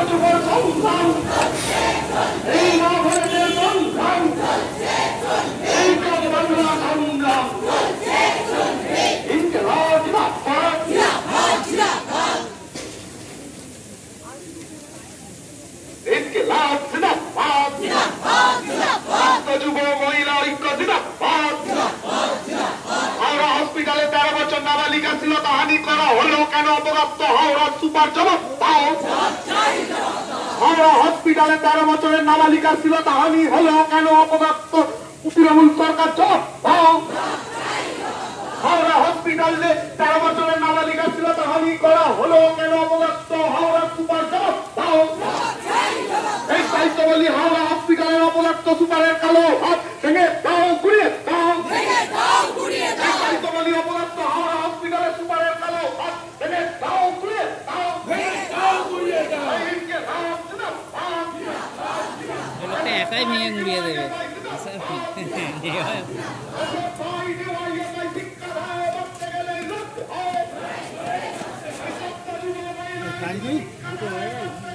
যুবর সংগ্রাম এই মহাভারতের সংগ্রাম এই বাংলা সংগ্রাম ইনকিলাব জিন্দাবাদ ইনকিলাব জিন্দাবাদ যুব মহিলা ঐক্য জিন্দাবাদ হাওড়া হসপিটালে 13 বছর নাবালিকা শ্লীলতাহানি করা হলো কেন অবগত হাওড়া সুপার জবাব দাও হাওড়া হসপিটালে 13 বছরের নাবালিকা শ্লীলতাহানি হলো কেন অবগত তৃণমূল সরকার জবাব দাও হাওড়া হসপিটালে 13 বছরের নাবালিকা শ্লীলতাহানি করা হলো কেন অবগত হাওড়া সুপার জবাব দাও এই দায়িত্ব বলি হাওড়া হসপিটালের অপদার্থ সুপারের কালো হাত ভেঙে দাও গুড়িয়ে দাও এই দায়িত্ব বলি অপদার্থ হাওড়া হসপিটালের সুপারের কালো হাত ভেঙে দাও গুড়িয়ে দাও একাই ভেঙে গুড়িয়ে দেবে দুটো হয়ে গেল